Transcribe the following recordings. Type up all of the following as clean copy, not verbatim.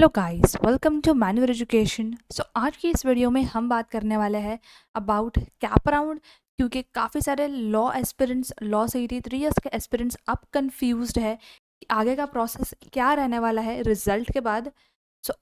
Hello guys, welcome to manual education. आज की इस वीडियो में हम बात करने वाले हैं अबाउट कैप राउंड, क्योंकि काफ़ी सारे लॉ एस्पिरेंट्स, लॉ सीटी 3 ईयर्स के एस्पिरेंट्स अब कंफ्यूज्ड है कि आगे का प्रोसेस क्या रहने वाला है रिजल्ट के बाद। So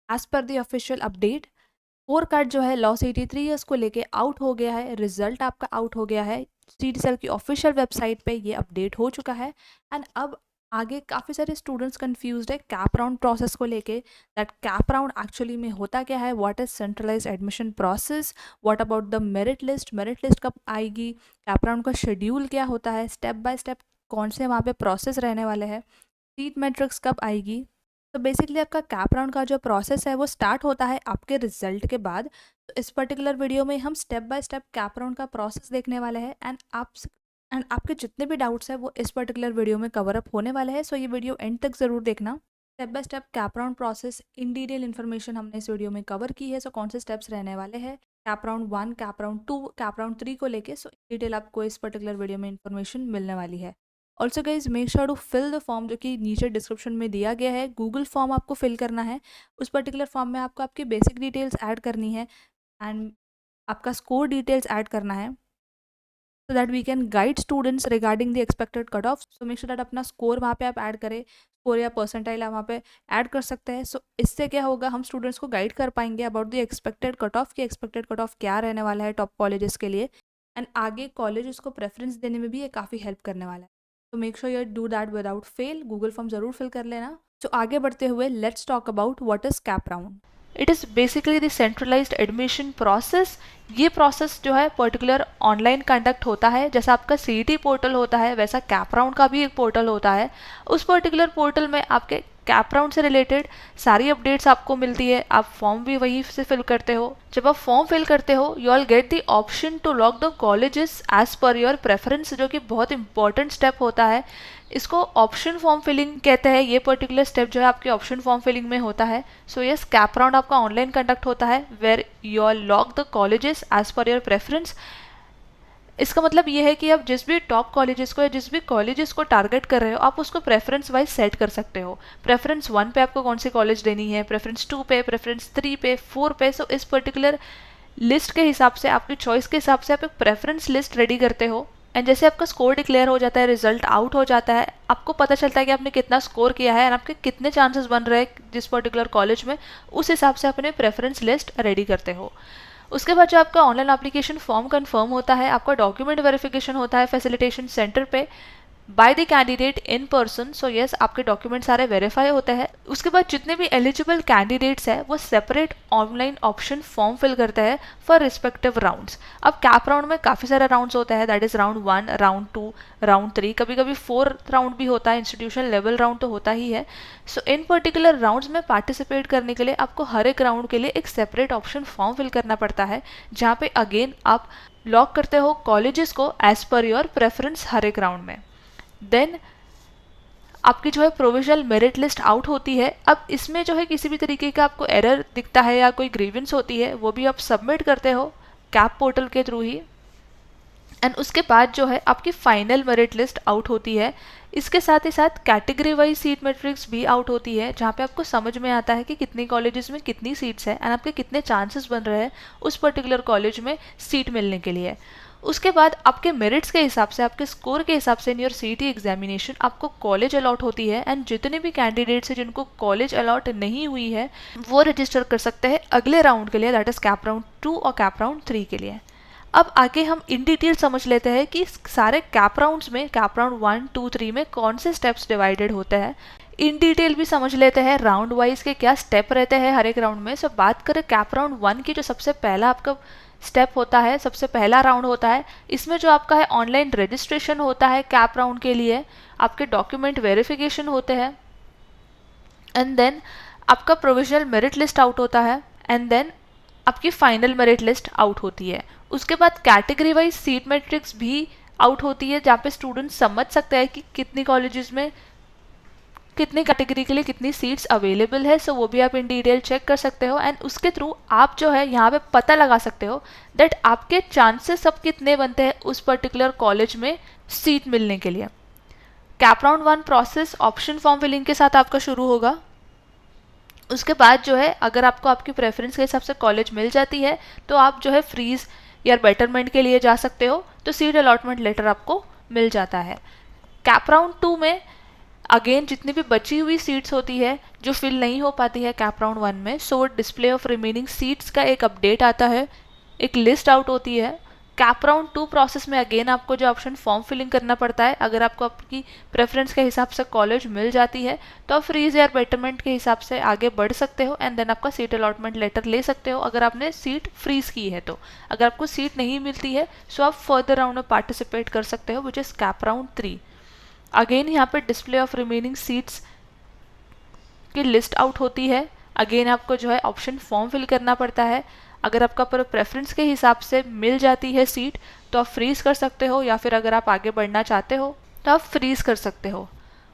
as per the official update, score card जो है लॉ सीटी 3 ईयर्स को लेके आउट हो गया है, रिजल्ट आपका आउट हो गया है। CDCL की ऑफिशियल वेबसाइट पे ये अपडेट हो चुका है। एंड अब आगे काफ़ी सारे स्टूडेंट्स कंफ्यूज्ड है कैप राउंड प्रोसेस को लेके, दैट कैप राउंड एक्चुअली में होता क्या है, what is centralised admission process, what about the merit list कब आएगी, कैप राउंड का शेड्यूल क्या होता है, स्टेप बाय स्टेप कौन से वहाँ पे प्रोसेस रहने वाले हैं, सीट मैट्रिक्स कब आएगी। तो बेसिकली आपका कैप राउंड का जो प्रोसेस है वो स्टार्ट होता है आपके रिजल्ट के बाद। तो इस पर्टिकुलर वीडियो में हम step by step cap round का प्रोसेस देखने वाले हैं। एंड आपके जितने भी डाउट्स हैं वो इस पर्टिकुलर वीडियो में कवर अप होने वाले हैं। सो ये वीडियो एंड तक ज़रूर देखना। Step by step cap round process in detail information हमने इस वीडियो में कवर की है। सो कौन से स्टेप्स रहने वाले हैं, cap round 1, cap round 2, cap round 3 को लेके, सो इन डिटेल आपको इस पर्टिकुलर वीडियो में इन्फॉर्मेशन मिलने वाली है। Also guys make sure to fill the form, जो कि नीचे डिस्क्रिप्शन में दिया गया है। गूगल फॉर्म आपको फिल करना है। उस पर्टिकुलर फॉर्म में आपको आपकी बेसिक डिटेल्स ऐड करनी है एंड आपका स्कोर डिटेल्स ऐड करना है, so that we can guide students regarding the expected cut off. So make sure that अपना स्कोर वहाँ पे आप ऐड करें, स्कोर या परसेंटाइल आप वहाँ पे ऐड कर सकते हैं। सो इससे क्या होगा, हम स्टूडेंट्स को गाइड कर पाएंगे about the expected cut of, कि एक्सपेक्टेड कट ऑफ क्या रहने वाला है टॉप कॉलेजेस के लिए। एंड आगे कॉलेजेस को प्रेफरेंस देने में भी ये काफ़ी हेल्प करने वाला है। तो make sure you do that without fail. Google form ज़रूर फिल कर लेना। तो आगे बढ़ते हुए let's talk about what is cap round. It is basically the centralised admission process. ये प्रोसेस जो है पर्टिकुलर ऑनलाइन कंडक्ट होता है। जैसा आपका CET पोर्टल होता है वैसा कैप राउंड का भी एक पोर्टल होता है। उस पर्टिकुलर पोर्टल में आपके कैप राउंड से रिलेटेड सारी अपडेट्स आपको मिलती है। आप फॉर्म भी वहीं से फिल करते हो। जब आप फॉर्म फिल करते हो you all get the option to lock the colleges as per your preference, जो कि बहुत इंपॉर्टेंट स्टेप होता है। इसको ऑप्शन फॉर्म फिलिंग कहते हैं। ये पर्टिकुलर स्टेप जो है आपके ऑप्शन फॉर्म फिलिंग में होता है। सो यस, कैप राउंड आपका ऑनलाइन कंडक्ट होता है where you all lock the colleges as per your preference. इसका मतलब ये है कि आप जिस भी टॉप कॉलेजेस को या जिस भी कॉलेजेस को टारगेट कर रहे हो आप उसको प्रेफरेंस वाइज सेट कर सकते हो। प्रेफरेंस 1 पे आपको कौन सी कॉलेज देनी है, प्रेफरेंस 2 पे, प्रेफरेंस 3 पे, 4 पे। सो इस पर्टिकुलर लिस्ट के हिसाब से, आपकी चॉइस के हिसाब से आप एक प्रेफरेंस लिस्ट रेडी करते हो। एंड जैसे आपका स्कोर डिक्लेयर हो जाता है, रिजल्ट आउट हो जाता है, आपको पता चलता है कि आपने कितना स्कोर किया है और आपके कितने चांसेस बन रहे हैं जिस पर्टिकुलर कॉलेज में, उस हिसाब से अपने प्रेफरेंस लिस्ट रेडी करते हो। उसके बाद जो आपका ऑनलाइन एप्लीकेशन फॉर्म कंफर्म होता है, आपका डॉक्यूमेंट वेरिफिकेशन होता है फैसिलिटेशन सेंटर पे by the candidate in person. So yes, आपके डॉक्यूमेंट सारे वेरीफाई होते हैं। उसके बाद जितने भी एलिजिबल कैंडिडेट्स हैं वो separate online option form fill करते हैं फॉर रिस्पेक्टिव राउंड्स। अब कैप राउंड में काफ़ी सारे राउंड्स होते हैं, that is round 1, round 2, round 3, कभी कभी 4 राउंड भी होता है। इंस्टीट्यूशन लेवल राउंड तो होता ही है। सो इन पर्टिकुलर राउंड्स में पार्टिसिपेट करने के लिए आपको हर एक राउंड के लिए एक सेपरेट ऑप्शन फॉर्म फिल करना पड़ता है, जहाँ पे अगेन आप लॉक करते हो कॉलेजेस को एज पर योर प्रेफरेंस हर एक राउंड में। देन आपकी जो है प्रोविजनल मेरिट लिस्ट आउट होती है। अब इसमें जो है किसी भी तरीके का आपको एरर दिखता है या कोई ग्रीवेंस होती है वो भी आप सबमिट करते हो कैप पोर्टल के थ्रू ही। एंड उसके बाद जो है आपकी फाइनल मेरिट लिस्ट आउट होती है। इसके साथ ही साथ कैटेगरी वाइज सीट मैट्रिक्स भी आउट होती है, जहाँ पे आपको समझ में आता है कि कितनी कॉलेजेस में कितनी सीट्स हैं एंड आपके कितने चांसेस बन रहे हैं उस पर्टिकुलर कॉलेज में सीट मिलने के लिए। उसके बाद आपके मेरिट्स के हिसाब से, आपके स्कोर के हिसाब से इन योर CET एग्जामिनेशन आपको कॉलेज अलॉट होती है। एंड जितने भी कैंडिडेट्स हैं जिनको कॉलेज अलॉट नहीं हुई है वो रजिस्टर कर सकते हैं अगले राउंड के लिए, दैट इज कैप राउंड 2 और कैप राउंड 3 के लिए। अब आगे हम इन डिटेल समझ लेते हैं कि सारे कैप राउंड्स में, कैप राउंड 1, 2, 3 में कौन से स्टेप्स डिवाइडेड होते हैं। इन डिटेल भी समझ लेते हैं राउंड वाइज के क्या स्टेप रहते हैं हर एक राउंड में। सब बात करें कैप राउंड 1 की, जो सबसे पहला आपका स्टेप होता है, सबसे पहला राउंड होता है। इसमें जो आपका है ऑनलाइन रजिस्ट्रेशन होता है कैप राउंड के लिए, आपके डॉक्यूमेंट वेरिफिकेशन होते हैं, एंड देन आपका प्रोविजनल मेरिट लिस्ट आउट होता है, एंड देन आपकी फाइनल मेरिट लिस्ट आउट होती है। उसके बाद कैटेगरी वाइज सीट मैट्रिक्स भी आउट होती है, जहाँ पे स्टूडेंट समझ सकते हैं कि कितनी कॉलेजेस में कितनी कैटेगरी के लिए कितनी सीट्स अवेलेबल है। सो वो भी आप इन डिटेल चेक कर सकते हो एंड उसके थ्रू आप जो है यहाँ पे पता लगा सकते हो दैट आपके चांसेस अब कितने बनते हैं उस पर्टिकुलर कॉलेज में सीट मिलने के लिए। CAP round 1 process option form filling के साथ आपका शुरू होगा। उसके बाद जो है अगर आपको आपकी प्रेफरेंस के हिसाब से कॉलेज मिल जाती है तो आप जो है फ्रीज या बेटरमेंट के लिए जा सकते हो, तो सीट अलॉटमेंट लेटर आपको मिल जाता है। कैप राउंड 2 में अगेन जितनी भी बची हुई सीट्स होती है जो फिल नहीं हो पाती है कैप राउंड 1 में, सो डिस्प्ले ऑफ रिमेनिंग सीट्स का एक अपडेट आता है, एक लिस्ट आउट होती है। कैप राउंड 2 प्रोसेस में अगेन आपको जो ऑप्शन फॉर्म फिलिंग करना पड़ता है, अगर आपको आपकी प्रेफरेंस के हिसाब से कॉलेज मिल जाती है तो आप फ्रीज या बेटरमेंट के हिसाब से आगे बढ़ सकते हो एंड देन आपका सीट अलॉटमेंट लेटर ले सकते हो अगर आपने सीट फ्रीज की है। तो अगर आपको सीट नहीं मिलती है सो आप फर्दर राउंड में पार्टिसिपेट कर सकते हो, which is cap round 3। Again यहाँ पे डिस्प्ले ऑफ रिमेनिंग सीट्स की लिस्ट आउट होती है। अगेन आपको जो है ऑप्शन फॉर्म फिल करना पड़ता है, अगर आपका पर प्रेफरेंस के हिसाब से मिल जाती है सीट तो आप फ्रीज कर सकते हो, या फिर अगर आप आगे बढ़ना चाहते हो तो आप फ्रीज कर सकते हो।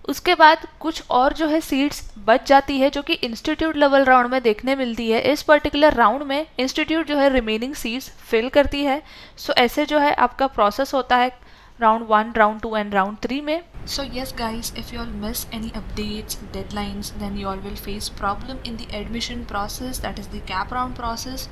उसके बाद कुछ और जो है सीट्स बच जाती है जो कि इंस्टीट्यूट लेवल राउंड में देखने मिलती है। इस पर्टिकुलर राउंड में इंस्टीट्यूट जो है रिमेनिंग सीट्स फिल करती है। सो ऐसे जो है आपका प्रोसेस होता है राउंड 1, राउंड 2 एंड राउंड 3 में। So yes guys, if you all miss any updates, deadlines, then you all will face problem in the admission process, that is the cap round process.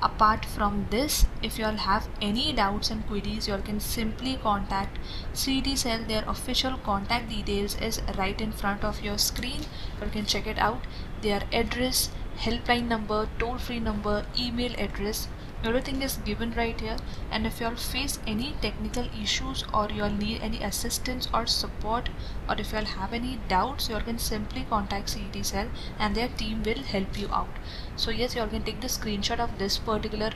Apart from this, if you all have any doubts and queries, you all can simply contact CET Cell. Their official contact details is right in front of your screen. You can check it out. Their address, helpline number, toll free number, email address, everything is given right here. And if you all face any technical issues or you all need any assistance or support, or if you all have any doubts, you all can simply contact CET Cell and their team will help you out. So yes, you all can take the screenshot of this particular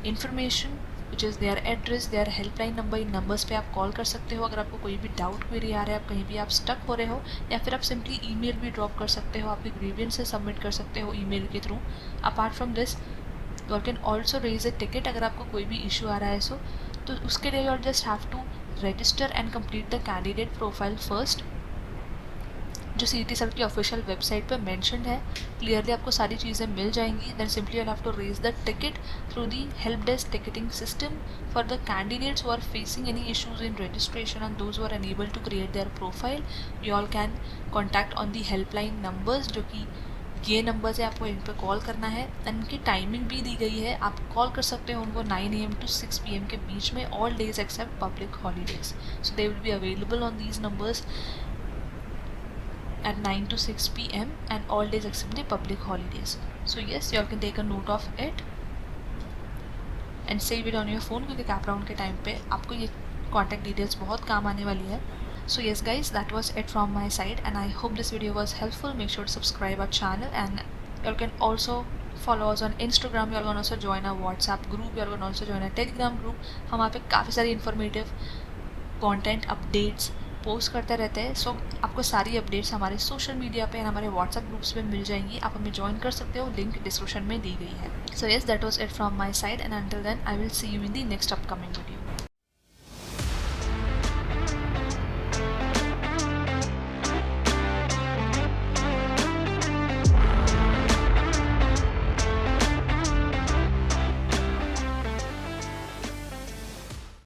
information, which is their address, their helpline number. In numbers पे आप call कर सकते हो अगर आपको कोई भी doubt query आ रहा है, आप कहीं भी आप स्टक हो रहे हो, या फिर आप सिंपली ईमेल भी ड्रॉप कर सकते हो, आपके ग्रीवियंस सबमिट कर सकते हो ईमेल के through. Apart from this you all can also raise a ticket अगर आपको कोई भी इशू आ रहा है सो, तो उसके लिए you all just have to register and complete the candidate profile first, जो CET Cell की ऑफिशियल वेबसाइट पे मेंशन्ड है। क्लियरली आपको सारी चीज़ें मिल जाएंगी। Then simply you have to raise the ticket through the help desk ticketing system for the candidates who are facing any issues in registration and those who are unable to create their profile. You all can contact on the helpline numbers, जो कि ये numbers है, आपको इन पर call करना है। And उनकी timing भी दी गई है, आप कॉल कर सकते हो उनको 9 AM to 6 PM के बीच में, all days except public holidays. So they will be available on these numbers at 9 to 6 PM and all days except the public holidays. So yes, you all can take a note of it and save it on your phone, क्योंकि cap round के time पे आपको ये contact details बहुत काम आने वाली है। So yes guys, that was it from my side and I hope this video was helpful. Make sure to subscribe our channel and you all can also follow us on Instagram. You all can also join our WhatsApp group. You all can also join our Telegram group. हम वहाँ पे काफ़ी सारी informative content updates post करते रहते हैं। सो आपको सारी अपडेट्स हमारे सोशल मीडिया पे और हमारे व्हाट्सएप ग्रुप्स में मिल जाएंगी, आप हमें ज्वाइन कर सकते हो, लिंक डिस्क्रिप्शन में दी गई है। So yes, that was it from my side and until then I will see you in the next upcoming video.